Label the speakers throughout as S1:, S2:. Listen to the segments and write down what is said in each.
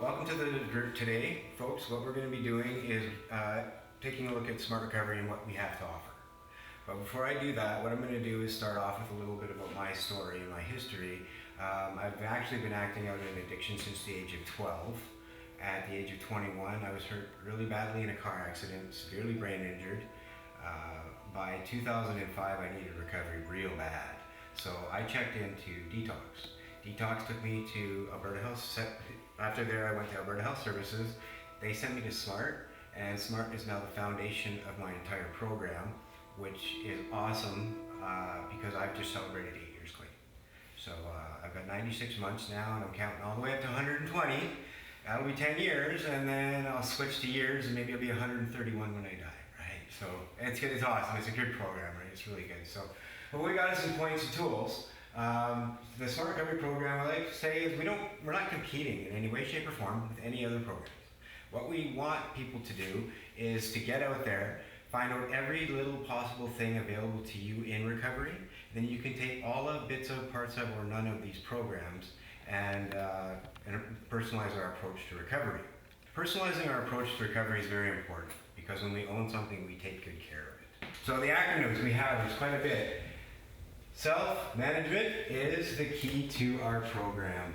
S1: Welcome to the group today, folks. What we're going to be doing is taking a look at Smart Recovery and what we have to offer. But before I do that, what I'm going to do is start off with a little bit about my story and my history. I've actually been acting out in addiction since the age of 12. At the age of 21, I was hurt really badly in a car accident, severely brain injured. By 2005, I needed recovery real bad. So I checked into detox. Detox took me to Alberta Health. After there, I went to Alberta Health Services. They sent me to SMART, and SMART is now the foundation of my entire program, which is awesome because I've just celebrated 8 years clean. So I've got 96 months now, and I'm counting all the way up to 120. That'll be 10 years, and then I'll switch to years, and maybe I'll be 131 when I die, right? So it's good, it's awesome. It's a good program, right? It's really good. So what we got is some points and tools. The Smart Recovery program, I like to say, is we're not competing in any way, shape, or form with any other programs. What we want people to do is to get out there, find out every little possible thing available to you in recovery. Then you can take all of bits of, parts of, or none of these programs and personalize our approach to recovery. Personalizing our approach to recovery is very important because when we own something, we take good care of it. So the acronyms we have is quite a bit. Self-management is the key to our program.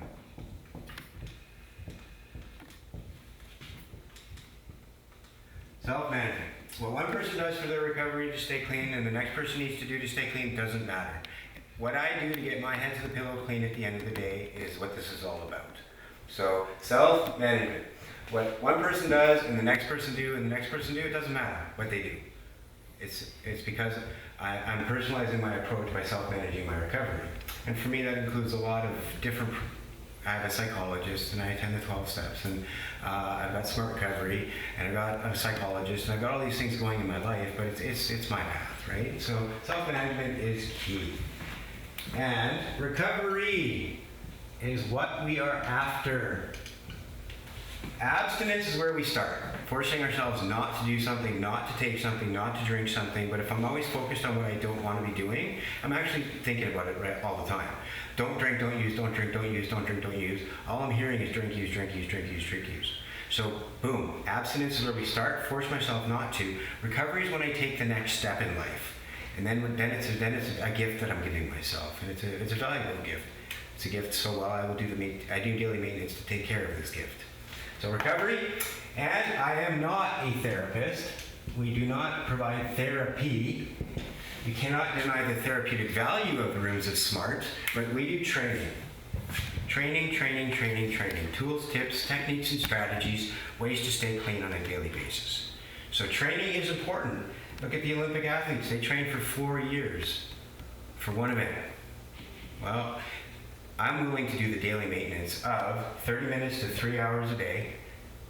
S1: Self-management. What one person does for their recovery to stay clean and the next person needs to do to stay clean doesn't matter. What I do to get my head to the pillow clean at the end of the day is what this is all about. So, self-management. What one person does and the next person do and the next person do, it doesn't matter what they do. It's because I'm personalizing my approach by self-managing my recovery. And for me that includes a lot of different, I have a psychologist and I attend the 12 steps, and I've got Smart Recovery and I've got a psychologist and I've got all these things going in my life, but it's my path, right? So self-management is key. And recovery is what we are after. Abstinence is where we start, forcing ourselves not to do something, not to take something, not to drink something. But if I'm always focused on what I don't want to be doing, I'm actually thinking about it right all the time. Don't drink, don't use, don't drink, don't use, don't drink, don't use. All I'm hearing is drink, use, drink, use, drink, use, drink, use. So boom, abstinence is where we start, force myself not to. Recovery is when I take the next step in life. And then it's a gift that I'm giving myself. And it's a valuable gift. It's a gift, so while I do daily maintenance to take care of this gift. So recovery, and I am not a therapist. We do not provide therapy. We cannot deny the therapeutic value of the rooms of SMART, but we do training. Training. Tools, tips, techniques, and strategies, ways to stay clean on a daily basis. So training is important. Look at the Olympic athletes. They train for 4 years for one event. Well, I'm willing to do the daily maintenance of 30 minutes to 3 hours a day,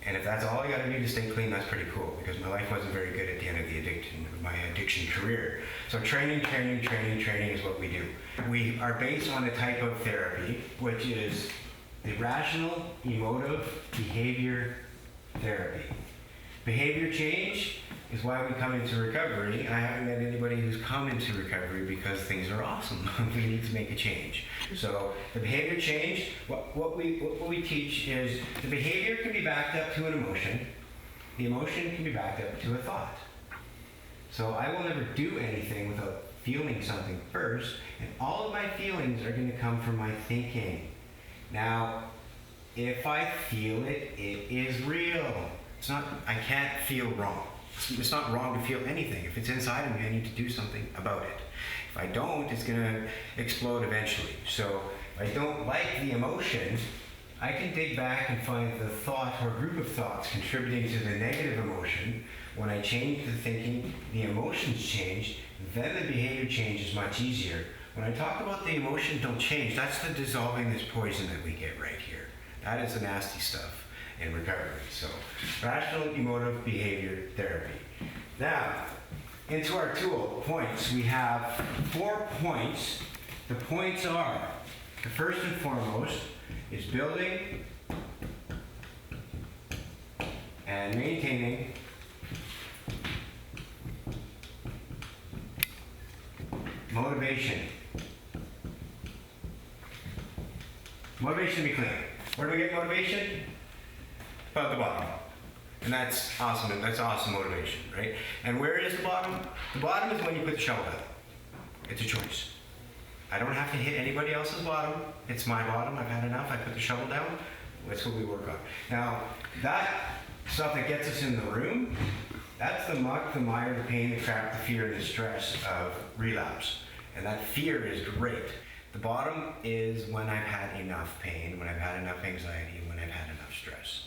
S1: and if that's all I got to do to stay clean, that's pretty cool, because my life wasn't very good at the end of my addiction career. So training is what we do. We are based on a type of therapy, which is the rational emotive behavior therapy. Behavior change is why we come into recovery. I haven't met anybody who's come into recovery because things are awesome. We need to make a change. So the behavior change, what we teach is the behavior can be backed up to an emotion. The emotion can be backed up to a thought. So I will never do anything without feeling something first, and all of my feelings are going to come from my thinking. Now, if I feel it, it is real. I can't feel wrong. It's not wrong to feel anything. If it's inside of me, I need to do something about it. If I don't, it's going to explode eventually. So if I don't like the emotion, I can dig back and find the thought or group of thoughts contributing to the negative emotion. When I change the thinking, the emotions change, then the behavior change is much easier. When I talk about the emotion don't change, that's the dissolving this poison that we get right here. That is the nasty stuff in recovery. So, rational emotive behavior therapy. Now, into our tool points, we have 4 points. The points are, the first and foremost is building and maintaining motivation. Motivation to be clean. Where do we get motivation? about the bottom. And that's awesome. That's awesome motivation, right? And where is the bottom? The bottom is when you put the shovel down. It's a choice. I don't have to hit anybody else's bottom. It's my bottom. I've had enough. I put the shovel down. That's what we work on. Now, that stuff that gets us in the room, that's the muck, the mire, the pain, the crap, the fear, and the stress of relapse. And that fear is great. The bottom is when I've had enough pain, when I've had enough anxiety, when I've had enough stress.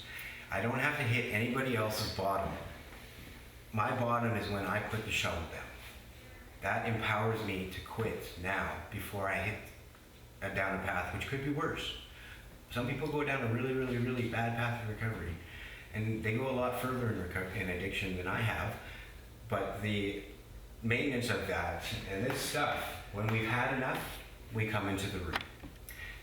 S1: I don't have to hit anybody else's bottom. My bottom is when I put the shovel down. That empowers me to quit now before I hit down a path which could be worse. Some people go down a really, really, really bad path of recovery, and they go a lot further in addiction than I have. But the maintenance of that and this stuff, when we've had enough, we come into the room.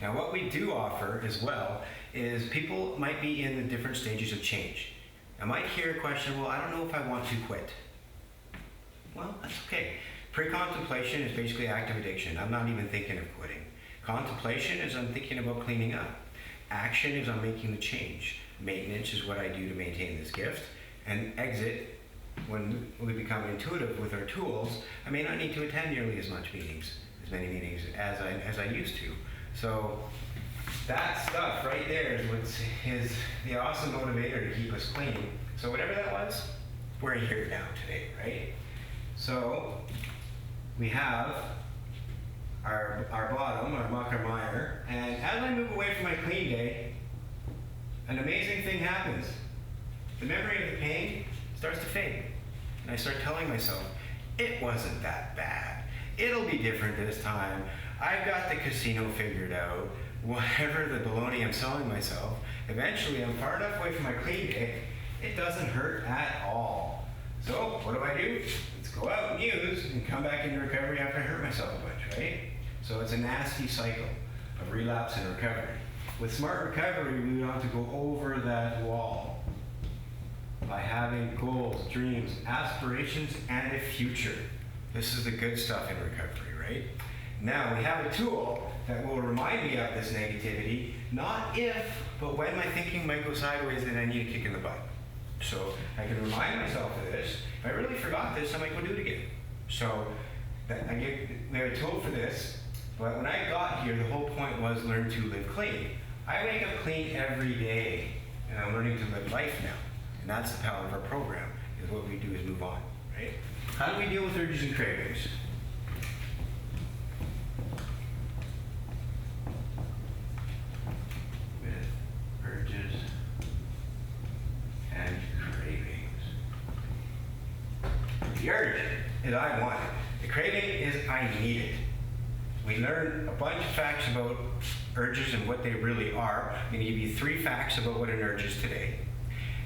S1: Now, what we do offer as well is people might be in the different stages of change. I might hear a question, well, I don't know if I want to quit. Well, that's okay. Pre-contemplation is basically active addiction. I'm not even thinking of quitting. Contemplation is I'm thinking about cleaning up. Action is I'm making the change. Maintenance is what I do to maintain this gift. And exit, when we become intuitive with our tools, I may not need to attend nearly as many meetings as I used to. So that stuff right there is the awesome motivator to keep us clean. So whatever that was, we're here now today, right? So we have our bottom, our muck, our mire, and as I move away from my clean day, an amazing thing happens. The memory of the pain starts to fade. And I start telling myself, it wasn't that bad. It'll be different this time. I've got the casino figured out. Whatever the baloney I'm selling myself, eventually I'm far enough away from my clean day, it doesn't hurt at all. So what do? Let's go out and use and come back into recovery after I hurt myself a bunch, right? So it's a nasty cycle of relapse and recovery. With smart recovery, we want to go over that wall by having goals, dreams, aspirations, and a future. This is the good stuff in recovery, right? Now, we have a tool that will remind me of this negativity, not if, but when my thinking might go sideways and I need a kick in the butt. So I can remind myself of this. If I really forgot this, I might go do it again. So we have a tool for this, but when I got here, the whole point was learn to live clean. I wake up clean every day, and I'm learning to live life now. And that's the power of our program, is what we do is move on, right? How do we deal with urges and cravings? With urges and cravings. The urge is I want it. The craving is I need it. We learn a bunch of facts about urges and what they really are. I'm going to give you 3 facts about what an urge is today.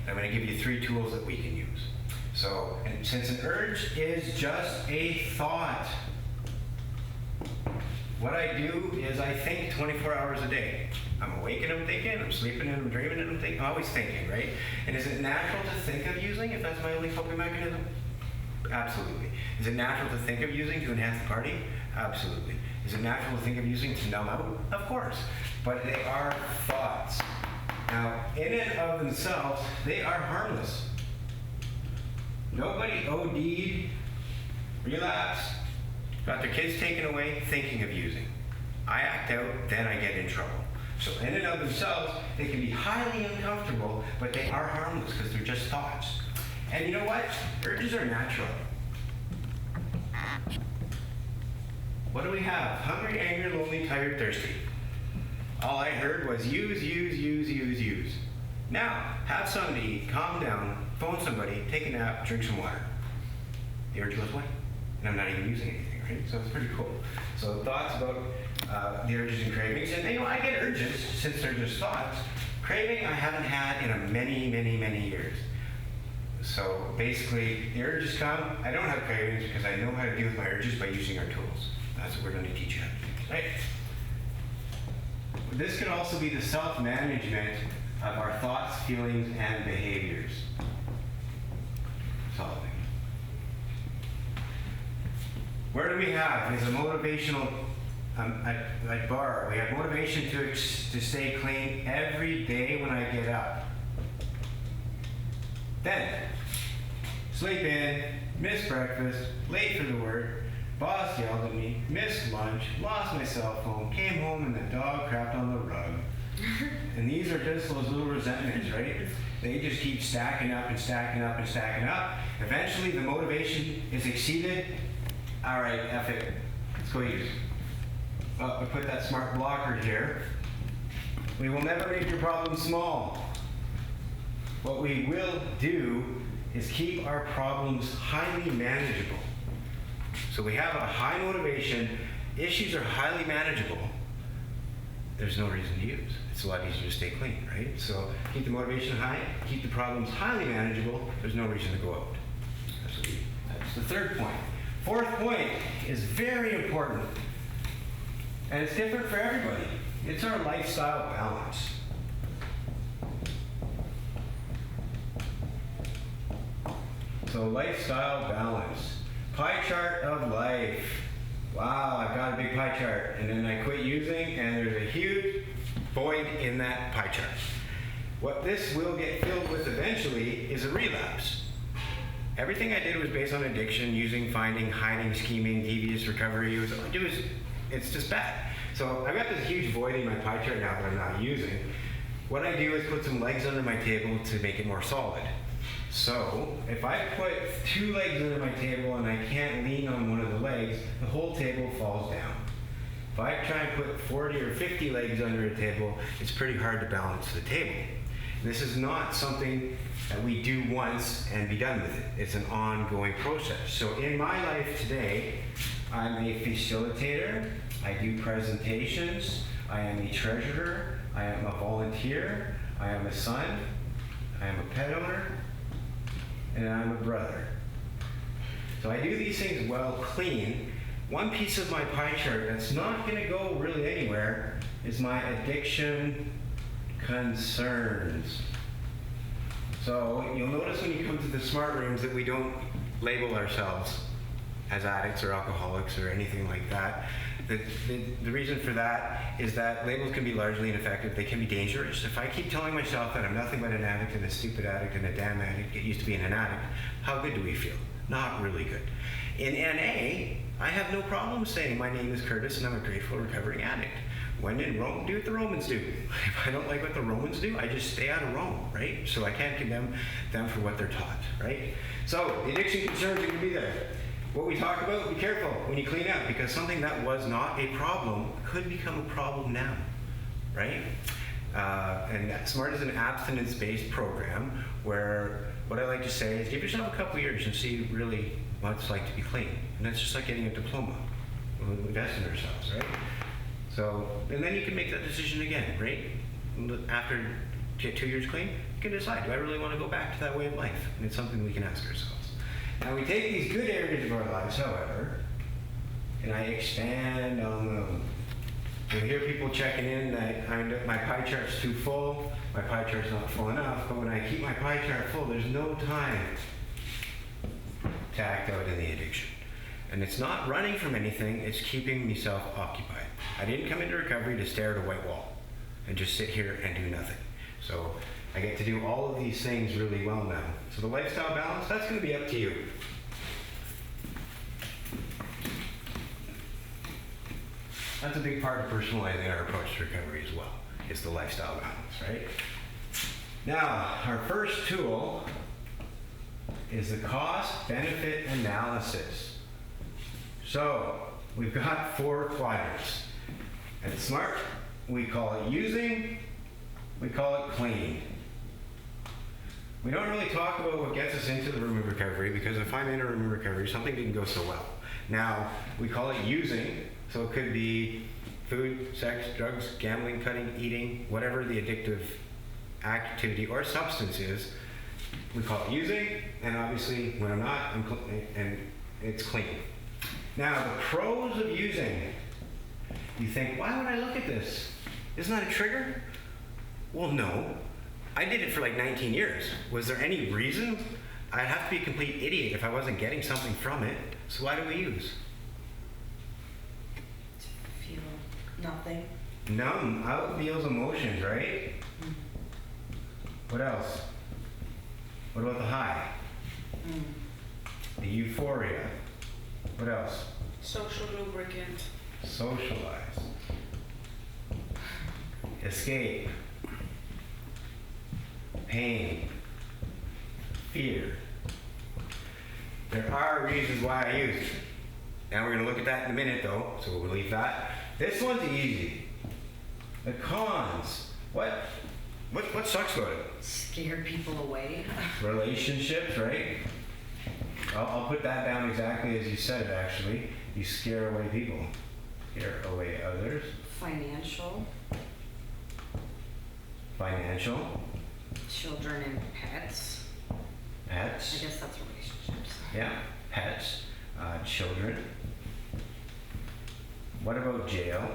S1: And I'm going to give you 3 tools that we can use. So, and since an urge is just a thought, what I do is I think 24 hours a day. I'm awake and I'm thinking, I'm sleeping and I'm dreaming and I'm thinking, I'm always thinking, right? And is it natural to think of using if that's my only coping mechanism? Absolutely. Is it natural to think of using to enhance the party? Absolutely. Is it natural to think of using to numb out? Of course. But they are thoughts. Now, in and of themselves, they are harmless. Nobody OD'd, relapsed, got their kids taken away thinking of using. I act out, then I get in trouble. So in and of themselves, they can be highly uncomfortable, but they are harmless because they're just thoughts. And you know what? Urges are natural. What do we have? Hungry, angry, lonely, tired, thirsty. All I heard was use, use, use, use, use. Now, have something to eat, calm down, phone somebody, take a nap, drink some water. The urge goes away. And I'm not even using anything, right? So it's pretty cool. So thoughts about the urges and cravings. And you know, I get urges since they're just thoughts. Craving I haven't had in a many, many, many years. So basically, the urges come. I don't have cravings because I know how to deal with my urges by using our tools. That's what we're going to teach you how to do, right? This can also be the self-management of our thoughts, feelings, and behaviors. Solving. Where do we have? Is a motivational, at bar, we have motivation to stay clean every day when I get up. Then, sleep in, missed breakfast, late for the work, boss yelled at me, missed lunch, lost my cell phone, came home and the dog crapped on the rug. And these are just those little resentments, right? They just keep stacking up and stacking up and stacking up. Eventually the motivation is exceeded. All right, F it. Let's go use. Well, we put that smart blocker here. We will never make your problem small. What we will do is keep our problems highly manageable. So we have a high motivation, issues are highly manageable, there's no reason to use. It's a lot easier to stay clean, right? So keep the motivation high, keep the problems highly manageable, there's no reason to go out. That's the third point. Fourth point is very important, and it's different for everybody. It's our lifestyle balance. So lifestyle balance. Pie chart of life. Wow, I've got a big pie chart. And then I quit using, and there's a huge void in that pie chart. What this will get filled with eventually is a relapse. Everything I did was based on addiction, using, finding, hiding, scheming, devious recovery. It's just bad. So I've got this huge void in my pie chart now that I'm not using. What I do is put some legs under my table to make it more solid. So if I put 2 legs under my table and I can't lean on one of the legs, the whole table falls down. If I try and put 40 or 50 legs under a table, it's pretty hard to balance the table. This is not something that we do once and be done with it. It's an ongoing process. So in my life today, I'm a facilitator, I do presentations, I am a treasurer, I am a volunteer, I am a son, I am a pet owner, and I'm a brother. So I do these things well clean. One piece of my pie chart that's not going to go really anywhere is my addiction concerns. So you'll notice when you come to the smart rooms that we don't label ourselves as addicts or alcoholics or anything like that. The reason for that is that labels can be largely ineffective. They can be dangerous. If I keep telling myself that I'm nothing but an addict and a stupid addict and a damn addict, get used to being an addict, how good do we feel? Not really good. In NA, I have no problem saying my name is Curtis and I'm a grateful recovering addict. When in Rome, do what the Romans do. If I don't like what the Romans do, I just stay out of Rome, right? So I can't condemn them for what they're taught, right? So the addiction concerns are going to be there. What we talk about, be careful when you clean up, because something that was not a problem could become a problem now, right? And SMART is an abstinence-based program where what I like to say is give yourself a couple years and see really what it's like to be clean. And that's just like getting a diploma. We invest in ourselves, right? So, and then you can make that decision again, right? After you get 2 years clean, you can decide, do I really want to go back to that way of life? And it's something we can ask ourselves. Now we take these good areas of our lives, however, and I expand on them. You'll hear people checking in that my pie chart's too full, my pie chart's not full enough, but when I keep my pie chart full, there's no time to act out in the addiction. And it's not running from anything, it's keeping me self-occupied. I didn't come into recovery to stare at a white wall and just sit here and do nothing. So I get to do all of these things really well now. So the lifestyle balance, that's going to be up to you. That's a big part of personalizing our approach to recovery as well, is the lifestyle balance, right? Now, our first tool is the cost-benefit analysis. So, we've got 4 quadrants. And it's SMART, we call it using, we call it clean. We don't really talk about what gets us into the room of recovery, because if I'm in a room of recovery, something didn't go so well. Now, we call it using, so it could be food, sex, drugs, gambling, cutting, eating, whatever the addictive activity or substance is, we call it using, and obviously when I'm not, and it's clean. Now, the pros of using, you think, why would I look at this? Isn't that a trigger? Well, no. I did it for like 19 years. Was there any reason? I'd have to be a complete idiot if I wasn't getting something from it. So why do we use?
S2: To feel nothing.
S1: Numb out Beal's emotions, right? What else? What about the high? The euphoria. What else?
S2: Social lubricant.
S1: Socialize. Escape. Pain. Fear. There are reasons why I use it. Now we're going to look at that in a minute though, so we'll leave that. This one's easy. The cons. What sucks about it?
S2: Scare people away.
S1: Relationships, right? I'll put that down exactly as you said it actually. You scare away people. Scare away others.
S2: Financial.
S1: Financial.
S2: Children and pets.
S1: Pets.
S2: I guess that's relationships.
S1: Yeah, pets. Children. What about jail?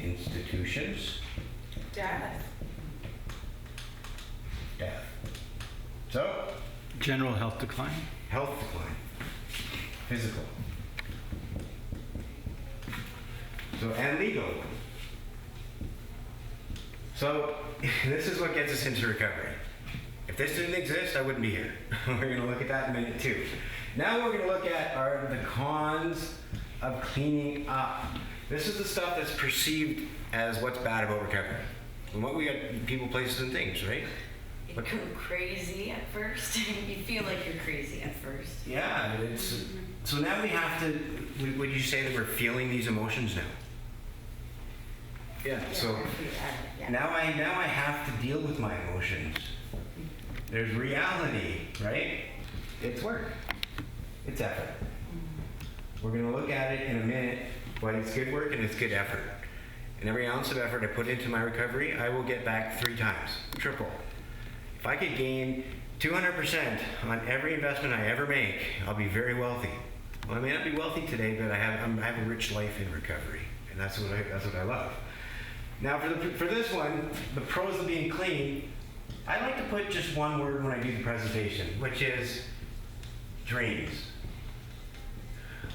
S1: Institutions.
S2: Death.
S1: Death. So,
S3: General health decline.
S1: health decline. Physical. So, and legal. So, this is what gets us into recovery. If this didn't exist, I wouldn't be here. We're going to look at that in a minute too. Now what we're going to look at are the cons of cleaning up. This is the stuff that's perceived as what's bad about recovery. And what we got, people, places, and things, right?
S2: You go crazy at first. You feel like you're crazy at first.
S1: Yeah, it's, so now we have to, would you say that we're feeling these emotions now? Yeah, so now I have to deal with my emotions. There's reality, right? It's work. It's effort. We're going to look at it in a minute, but it's good work and it's good effort. And every ounce of effort I put into my recovery, I will get back 3 times, triple. If I could gain 200% on every investment I ever make, I'll be very wealthy. Well, I may not be wealthy today, but I have a rich life in recovery, and that's what I love. Now, for this one, the pros of being clean, I like to put just one word when I do the presentation, which is dreams.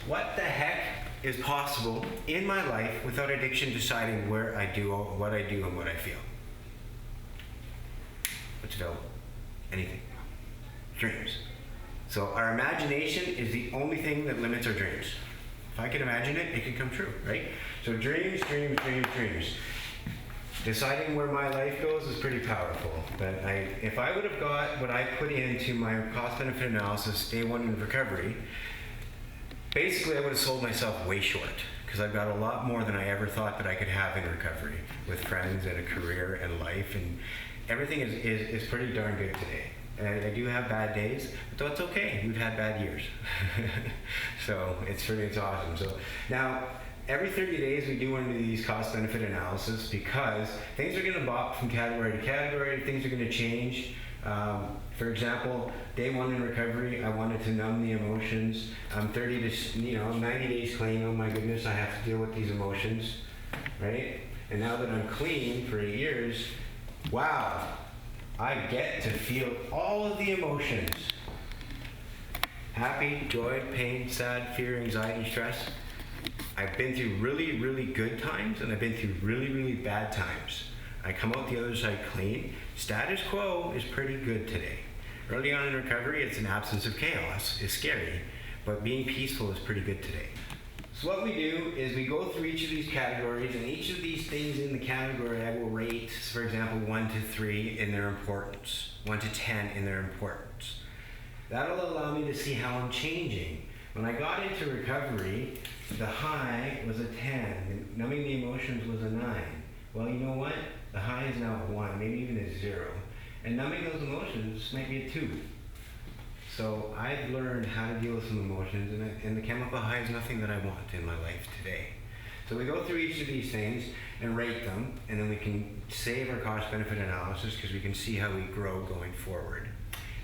S1: What the heck is possible in my life without addiction deciding what I do and what I feel? What's available? Anything. Dreams. So our imagination is the only thing that limits our dreams. If I can imagine it, it can come true, right? So dreams, dreams, dreams, dreams. Deciding where my life goes is pretty powerful. But if I would have got what I put into my cost-benefit analysis day one in recovery, basically I would have sold myself way short because I've got a lot more than I ever thought that I could have in recovery with friends and a career and life, and everything is pretty darn good today. And I do have bad days, but that's okay. We've had bad years. So it's awesome. So now, every 30 days we do one of these cost-benefit analysis because things are going to bop from category to category. Things are going to change. For example, day one in recovery, I wanted to numb the emotions. I'm 90 days clean. Oh my goodness, I have to deal with these emotions, right? And now that I'm clean for 8 years, wow, I get to feel all of the emotions. Happy, joy, pain, sad, fear, anxiety, stress. I've been through really, really good times and I've been through really, really bad times. I come out the other side clean. Status quo is pretty good today. Early on in recovery, it's an absence of chaos. It's scary, but being peaceful is pretty good today. So what we do is we go through each of these categories, and each of these things in the category I will rate, for example, 1 to 3 in their importance, 1 to 10 in their importance. That'll allow me to see how I'm changing. When I got into recovery, the high was a 10, numbing the emotions was a 9. Well, you know what? The high is now a 1, maybe even a 0. And numbing those emotions might be a 2. So I've learned how to deal with some emotions, and the chemical high is nothing that I want in my life today. So we go through each of these things and rate them, and then we can save our cost-benefit analysis because we can see how we grow going forward.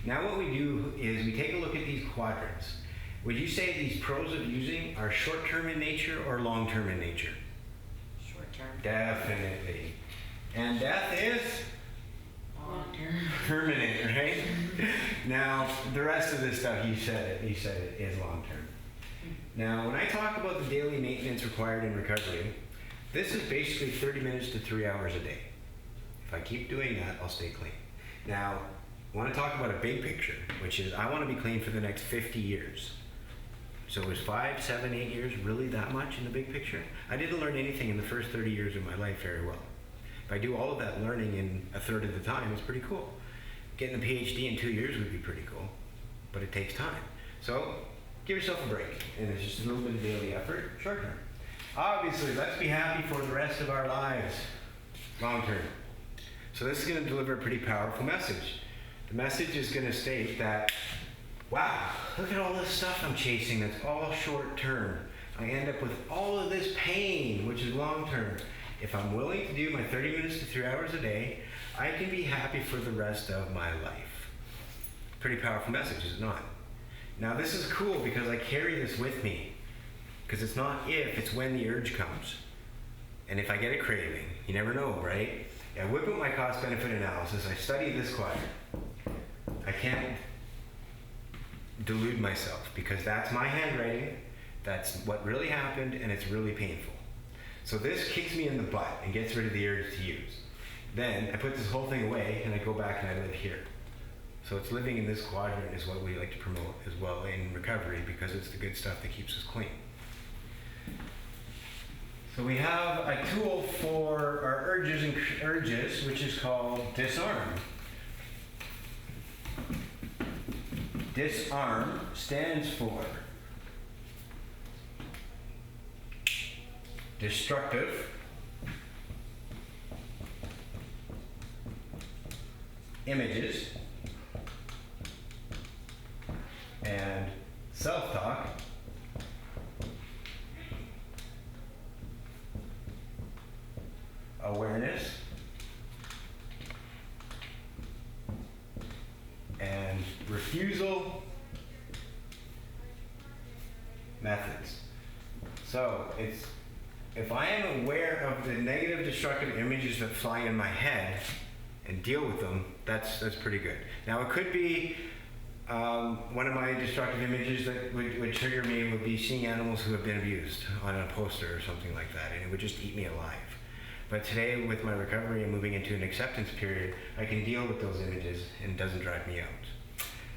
S1: Now what we do is we take a look at these quadrants. Would you say these pros of using are short-term in nature or long-term in nature?
S2: Short-term.
S1: Definitely. And death is?
S2: Long-term.
S1: Permanent, right? Now, the rest of this stuff, you said it is long-term. Now, when I talk about the daily maintenance required in recovery, this is basically 30 minutes to 3 hours a day. If I keep doing that, I'll stay clean. Now, I want to talk about a big picture, which is I want to be clean for the next 50 years. So is 5, 7, 8 years really that much in the big picture? I didn't learn anything in the first 30 years of my life very well. If I do all of that learning in a third of the time, it's pretty cool. Getting a PhD in 2 years would be pretty cool, but it takes time. So give yourself a break, and it's just a little bit of daily effort, short term. Obviously, let's be happy for the rest of our lives, long term. So this is going to deliver a pretty powerful message. The message is going to state that, wow, look at all this stuff I'm chasing that's all short term. I end up with all of this pain, which is long term. If I'm willing to do my 30 minutes to 3 hours a day, I can be happy for the rest of my life. Pretty powerful message, is it not? Now this is cool because I carry this with me. Because it's not if, it's when the urge comes. And if I get a craving, you never know, right? I whip out my cost-benefit analysis, I study this quadrant. I can't delude myself because that's my handwriting, that's what really happened, and it's really painful. So this kicks me in the butt and gets rid of the urge to use. Then I put this whole thing away and I go back and I live here. So it's living in this quadrant is what we like to promote as well in recovery because it's the good stuff that keeps us clean. So we have a tool for our urges, which is called disarm. Disarm stands for destructive, images, and self-talk awareness and refusal methods. So it's if I am aware of the negative destructive images that fly in my head and deal with them, that's pretty good. Now it could be one of my destructive images that would trigger me would be seeing animals who have been abused on a poster or something like that, and it would just eat me alive. But today, with my recovery and moving into an acceptance period, I can deal with those images and it doesn't drive me out.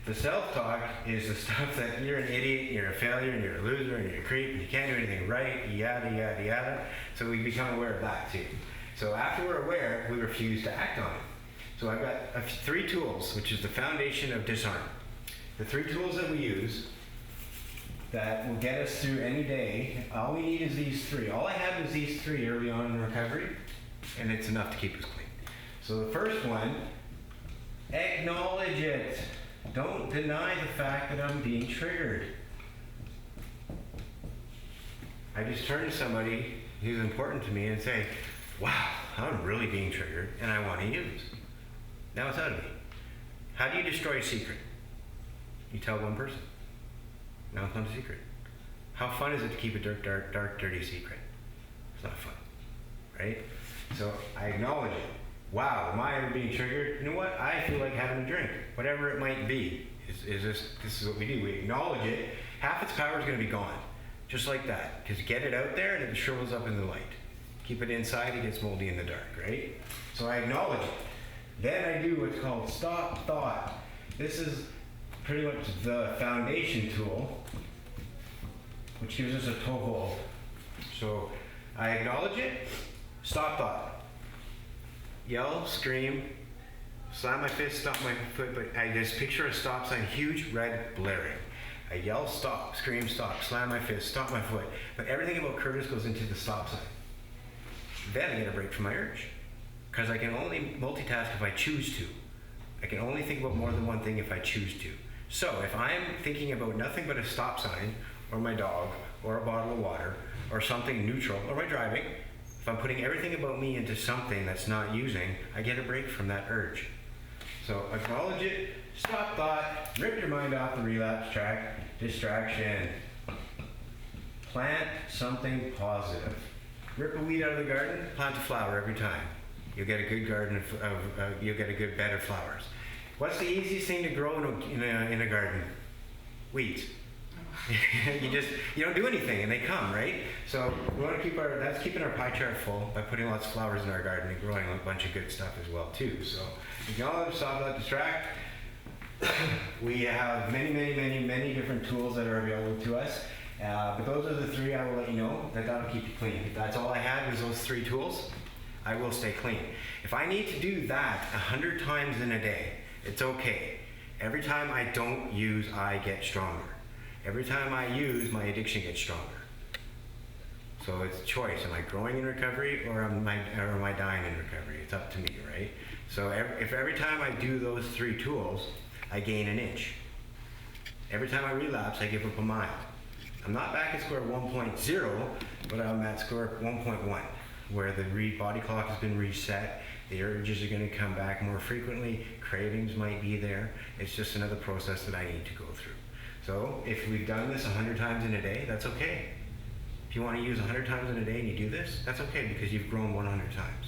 S1: The self-talk is the stuff that you're an idiot, you're a failure, and you're a loser, and you're a creep, and you can't do anything right, yada, yada, yada. So we become aware of that too. So after we're aware, we refuse to act on it. So I've got 3 tools, which is the foundation of disarm. The 3 tools that we use that will get us through any day, all we need is these 3. All I had was these 3 early on in recovery, and it's enough to keep us clean. So the first one, acknowledge it. Don't deny the fact that I'm being triggered. I just turn to somebody who's important to me and say, wow, I'm really being triggered, and I want to use. Now it's out of me. How do you destroy a secret? You tell one person. Now it's not a secret. How fun is it to keep a dark, dirty secret? It's not fun, right? So I acknowledge it. Wow, am I ever being triggered? You know what? I feel like having a drink. Whatever it might be. This is what we do. We acknowledge it. Half its power is going to be gone. Just like that. Because get it out there and it shrivels up in the light. Keep it inside, it gets moldy in the dark, right? So I acknowledge it. Then I do what's called stop thought. This is pretty much the foundation tool, which gives us a toehold. So I acknowledge it, stop thought. Yell, scream, slam my fist, stomp my foot, but I just picture a stop sign, huge, red, blaring. I yell, stop, scream, stop, slam my fist, stomp my foot, but everything about Curtis goes into the stop sign. Then I get a break from my urge, because I can only multitask if I choose to. I can only think about more than one thing if I choose to. So if I'm thinking about nothing but a stop sign, or my dog, or a bottle of water, or something neutral, or my driving, if I'm putting everything about me into something that's not using, I get a break from that urge. So acknowledge it, stop thought, rip your mind off the relapse track, distraction. Plant something positive. Rip a weed out of the garden, plant a flower every time. You'll get a good garden you'll get a good bed of flowers. What's the easiest thing to grow in a garden? Weeds. you don't do anything and they come, right? So we want to keep that's keeping our pie chart full by putting lots of flowers in our garden and growing a bunch of good stuff as well too. So acknowledge, stop, let distract. We have many different tools that are available to us. But those are the three I will let you know that'll keep you clean. If that's all I had was those three tools, I will stay clean. If I need to do that 100 times in a day, it's okay. Every time I don't use, I get stronger. Every time I use, my addiction gets stronger. So it's a choice. Am I growing in recovery or am I dying in recovery? It's up to me, right? So if every time I do those three tools, I gain an inch. Every time I relapse, I give up a mile. I'm not back at score 1.0, but I'm at score 1.1, where the body clock has been reset. The urges are going to come back more frequently. Cravings might be there. It's just another process that I need to go through. So if we've done this 100 times in a day, that's okay. If you want to use 100 times in a day and you do this, that's okay because you've grown 100 times.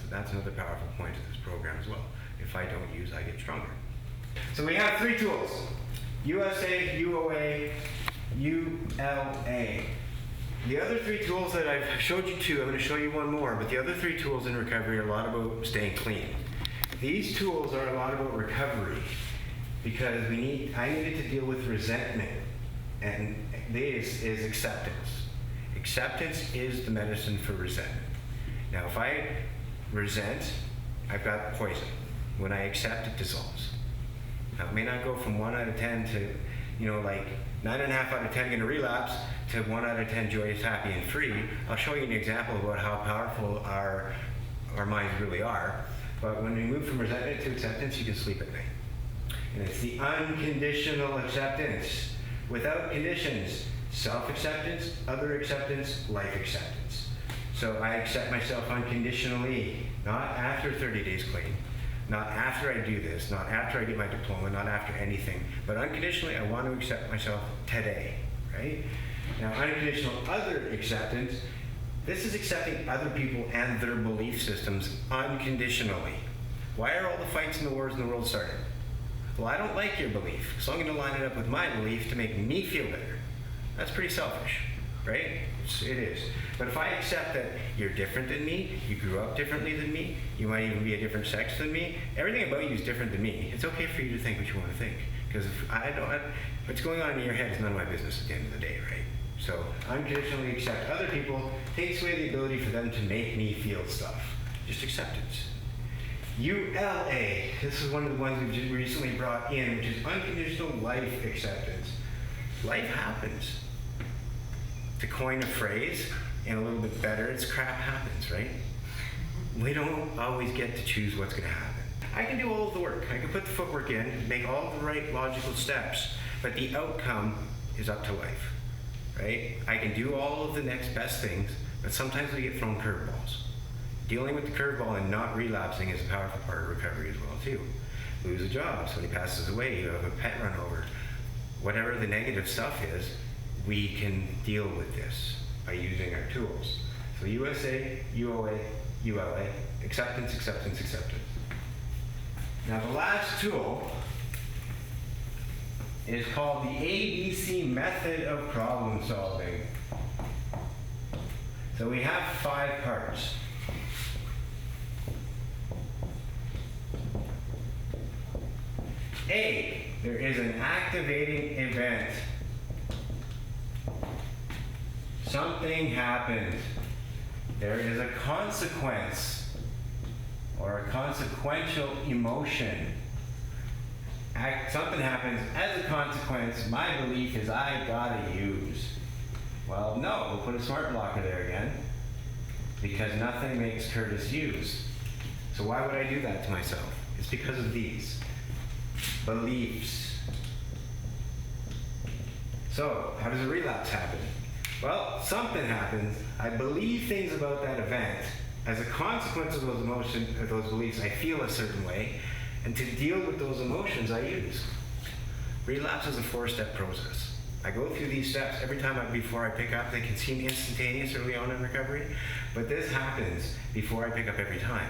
S1: That's another powerful point of this program as well. If I don't use, I get stronger. So we have three tools: USA, UOA, ULA. The other three tools that I've showed you two, I'm going to show you one more, but the other three tools in recovery are a lot about staying clean. These tools are a lot about recovery because I needed to deal with resentment, and this is acceptance. Acceptance is the medicine for resentment. Now, if I resent, I've got poison. When I accept, it dissolves. Now, it may not go from 1 out of 10 to, like 9.5 out of 10 going to relapse to 1 out of 10 joyous, happy, and free. I'll show you an example about how powerful our minds really are. But when we move from resentment to acceptance, you can sleep at night. And it's the unconditional acceptance. Without conditions, self-acceptance, other acceptance, life acceptance. So I accept myself unconditionally, not after 30 days clean, not after I do this, not after I get my diploma, not after anything, but unconditionally I want to accept myself today, right? Now, unconditional other acceptance, this is accepting other people and their belief systems unconditionally. Why are all the fights and the wars in the world starting? Well, I don't like your belief, so I'm going to line it up with my belief to make me feel better. That's pretty selfish, right? It is. But if I accept that you're different than me, you grew up differently than me, you might even be a different sex than me, everything about you is different than me, it's okay for you to think what you want to think. Because what's going on in your head is none of my business at the end of the day, right? So unconditionally accept other people takes away the ability for them to make me feel stuff. Just acceptance. ULA, this is one of the ones we've just recently brought in, which is unconditional life acceptance. Life happens. To coin a phrase, and a little bit better, it's crap happens, right? We don't always get to choose what's going to happen. I can do all of the work. I can put the footwork in, make all the right logical steps, but the outcome is up to life, right? I can do all of the next best things, but sometimes we get thrown curveballs. Dealing with the curveball and not relapsing is a powerful part of recovery as well, too. Lose a job, somebody passes away, you have a pet run over. Whatever the negative stuff is, we can deal with this by using our tools. So USA, UOA, ULA, acceptance, acceptance, acceptance. Now the last tool is called the ABC method of problem solving. So we have 5 parts. A, there is an activating event. Something happens. There is a consequence or a consequential emotion. Something happens as a consequence. My belief is I gotta use. Well, no, we'll put a smart blocker there again because nothing makes Curtis use. So why would I do that to myself? It's because of these beliefs. So how does a relapse happen? Well, something happens. I believe things about that event. As a consequence of those emotions, or those beliefs, I feel a certain way. And to deal with those emotions, I use. Relapse is a 4-step process. I go through these steps every time before I pick up. They can seem instantaneous early on in recovery, but this happens before I pick up every time.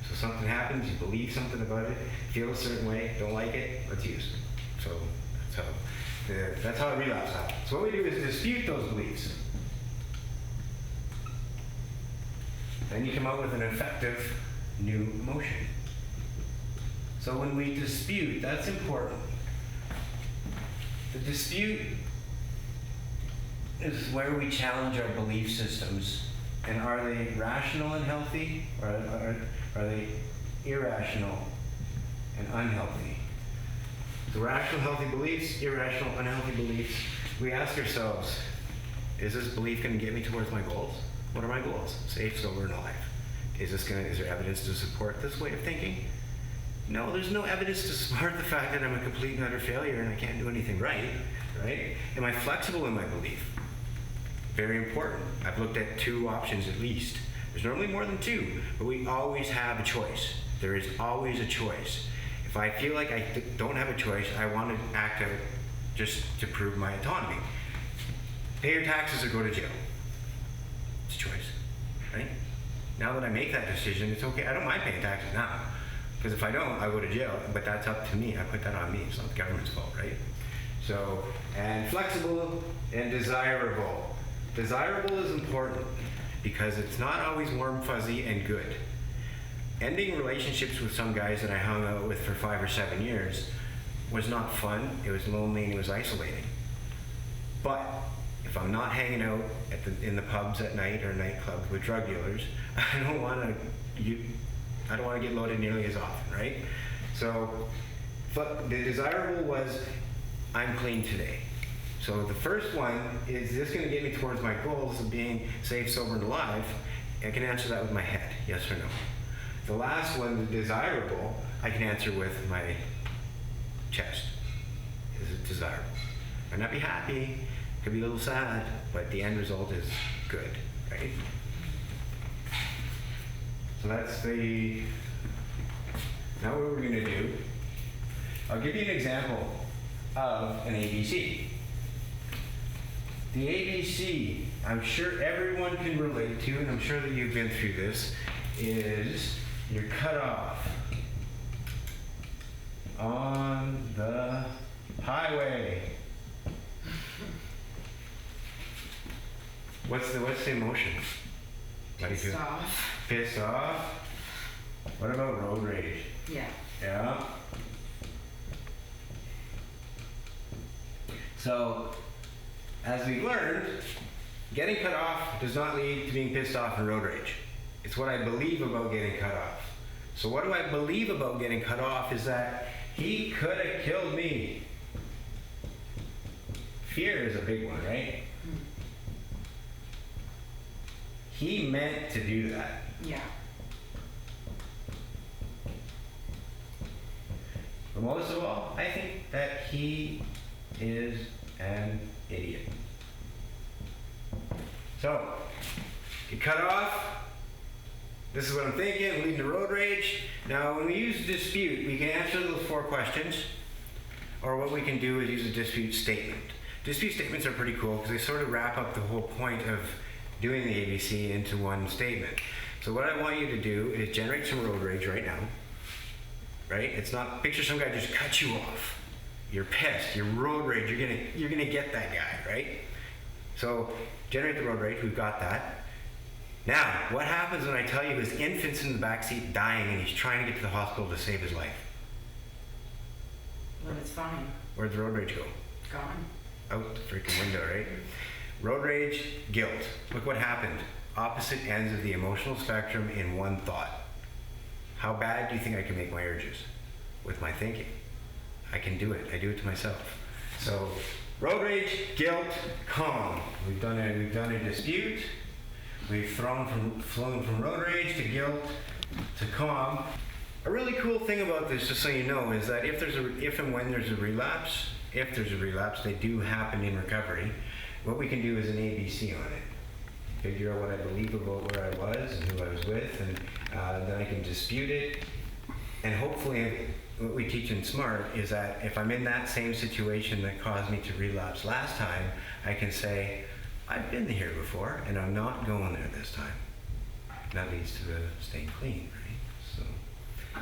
S1: So something happens, you believe something about it, feel a certain way, don't like it, let's use. So that's how a relapse happens. So what we do is dispute those beliefs. Then you come up with an effective new emotion. So when we dispute, that's important. The dispute is where we challenge our belief systems. And are they rational and healthy, or are they irrational and unhealthy? The rational, healthy beliefs, irrational, unhealthy beliefs. We ask ourselves, is this belief going to get me towards my goals? What are my goals? Safe, sober, and alive. Is there evidence to support this way of thinking? No, there's no evidence to support the fact that I'm a complete and utter failure and I can't do anything right? Am I flexible in my belief? Very important. I've looked at 2 options at least. There's normally more than 2, but we always have a choice. There is always a choice. If I feel like I don't have a choice, I want to act out just to prove my autonomy. Pay your taxes or go to jail. It's a choice, right? Now that I make that decision, it's okay. I don't mind paying taxes now, because if I don't, I go to jail, but that's up to me. I put that on me. It's not the government's fault, right? So, and flexible and desirable. Desirable is important because it's not always warm, fuzzy, and good. Ending relationships with some guys that I hung out with for 5 or 7 years was not fun. It was lonely and it was isolating. But if I'm not hanging out in the pubs at night or nightclubs with drug dealers, I don't want to get loaded nearly as often, right? So, but the desirable was, I'm clean today. So the first one is this going to get me towards my goals of being safe, sober, and alive? I can answer that with my head, yes or no. The last one, the desirable, I can answer with my chest. Is it desirable? I might not be happy, could be a little sad, but the end result is good, right? So that's the, now what we're going to do, I'll give you an example of an ABC. The ABC, I'm sure everyone can relate to, and I'm sure that you've been through this, is you're cut off on the highway. What's the emotion? How do you feel?
S2: Pissed off.
S1: Pissed off? What about road rage?
S2: Yeah.
S1: Yeah. So, as we've learned, getting cut off does not lead to being pissed off and road rage. It's what I believe about getting cut off. So what do I believe about getting cut off is that he could have killed me. Fear is a big one, right? He meant to do that.
S2: Yeah.
S1: But most of all, I think that he is an idiot. So, get cut off. This is what I'm thinking, leading to road rage. Now, when we use dispute, we can answer those 4 questions, or what we can do is use a dispute statement. Dispute statements are pretty cool because they sort of wrap up the whole point of doing the ABC into one statement. So what I want you to do is generate some road rage right now, right? It's not, picture some guy just cut you off. You're pissed, you're road rage, you're gonna get that guy, right? So generate the road rage, we've got that. Now, what happens when I tell you his infant's in the backseat dying and he's trying to get to the hospital to save his life?
S2: But it's fine.
S1: Where'd the road rage go?
S2: Gone.
S1: Out the freaking window, right? Road rage, guilt. Look what happened. Opposite ends of the emotional spectrum in one thought. How bad do you think I can make my urges? With my thinking. I can do it. I do it to myself. So, road rage, guilt, calm. We've done a dispute. We've flown from road rage to guilt to calm. A really cool thing about this, just so you know, is that if and when there's a relapse, they do happen in recovery. What we can do is an ABC on it. Figure out what I believe about where I was and who I was with, and then I can dispute it. And hopefully, what we teach in SMART is that if I'm in that same situation that caused me to relapse last time, I can say, I've been here before, and I'm not going there this time. That leads to the staying clean, right? So.